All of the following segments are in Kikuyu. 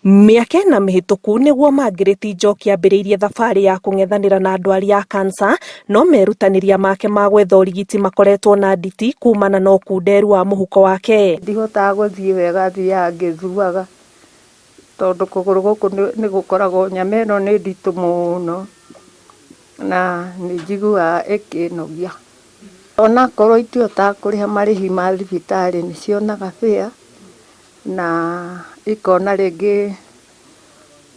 Mĩaka ĩna mĩhĩtũku nĩguo Margaret Njoki ambĩrĩirie thabarĩ ya kũng'ethanĩra na ndwari ya cancer, no merutanĩria make ma gwetha ũrigiti makoretwo na nditi kumana na ũkunderu wa mũhuko wake. Ndihotaga gũthiĩ wega, thiaga ngĩthuaga tondũ kũgũrũ gũkũ nĩ gũkoragwo, nyama ĩno nĩ nditũ mũno na nĩ njiguaga ĩkĩnogia. Onakorwo itihotaga kũrĩha marĩhi ma thibitarĩ nĩ cionaga fare na ikona rĩngĩ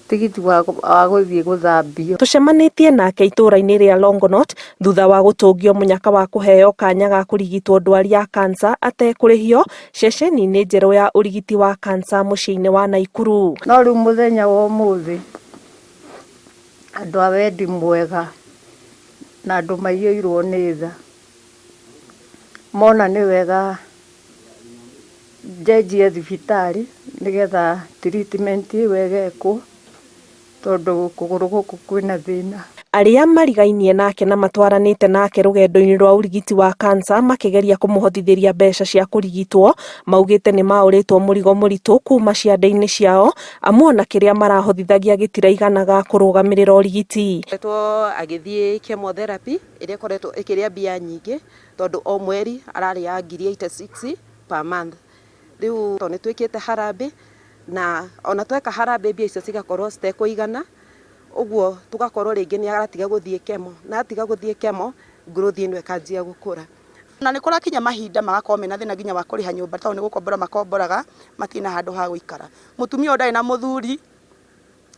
tigiti wa gũthiĩ gũthambio. Tũcemanĩtie nake itũũra-inĩ rĩa Longonot thutha wa gũtũngio mũnyaka wa kũheo kanya ga kũrigitwo ndwari ya cancer atekũrĩhio ceceni-inĩ njerũ ya ũrigiti wa cancer mũciĩ-inĩ wa Naikuru. No rĩu mũthenya wa ũmũthĩ andũ a wendi mwega na andũ maiyũirwo nĩ tha mona nĩ wega njenjie thibitarĩ nĩgetha treatment ĩyo ĩgekwo tondũ kũgũrũ gũkũ kwĩna thĩna. Arĩa marigainie nake na matwaranĩte nake rũgendo-inĩ rwa ũrigiti wa cancer makĩgeria kũmũhotithĩria mbeca cia kũrigitwo, maugĩte nĩ maũrĩtwo mũrigo mũritũ kuma ciande-inĩ ciao amu ona kĩrĩa marahotithagia gĩtiraiganaga kũrũgamĩrĩra ũrigiti. Koretwo agĩthiĩ chemotherapy ĩrĩa ĩkoretwo ĩkĩrĩa mbia nyingĩ tondũ o mweri ararĩaga 86 per month. Rĩu nĩ twĩkĩte harambĩ na ona tweka harambĩ mbia icio cigakorwo citekũigana, ũguo tugakorwo rĩngĩ nĩ aratiga gũthiĩ chemo, na atiga gũthiĩ chemo growth ĩno ĩkanjia gũkũra. Na nĩ kũrakinya mahinda magakorwo mena thĩna nginya wa kũrĩha nyũmba tondũ nĩ gũkombora makomboraga matirĩ na handũ ha gũikara. Mũtumia ũyũ ndarĩ na mũthuri,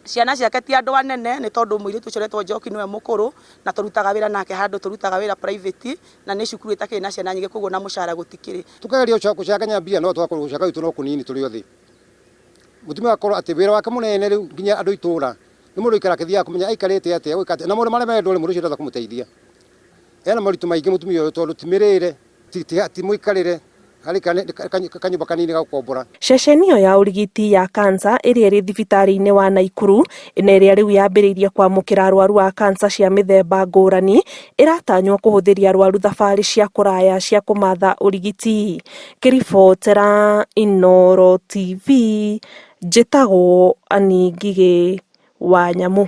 ciana ciake ti andũ anene nĩ tondũ mũirĩtu ũcio ũretwo Njoki nĩwe mũkũrũ na tũrutaga wĩra nake handũ tũrutaga wĩra private na nĩ cukuru ĩtakĩrĩ na ciana nyingĩ koguo na mũcara gũtikĩrĩ. Tukageria gũcanganya mbia no twakorwo gũcanga witũ no kũnini tũrĩ othe. Mũtumia akorwo atĩ wĩra wake mũnene rĩu nginya andũ itũũra nĩ mũndũ ikara kĩthiaga kũmenya aikarĩte atĩa gwĩka atĩa na mũndũ marĩa mendwo mũndũ ũcio ndatha kũmũteithia. Ena maritũ maingĩ mũtumia ũyũ tondũ timĩrĩre ti mũikarĩre harĩ kanyũmba kanini ga gũkombora. Ceceni ĩyo ya ũrigiti ya cancer ĩrĩa ĩrĩ thibitarĩ-inĩ wa Naikuru na ĩrĩa rĩu yambĩrĩirie kwamũkĩra arwaru a cancer cia mĩthemba ngũrani ĩratanywo kũhũthĩria arwaru thabarĩ cia kũraya cia kũmatha ũrigiti. Kĩribotera Inooro TV, njĩtagwo Anĩ Ngigĩ wa Nyamũ.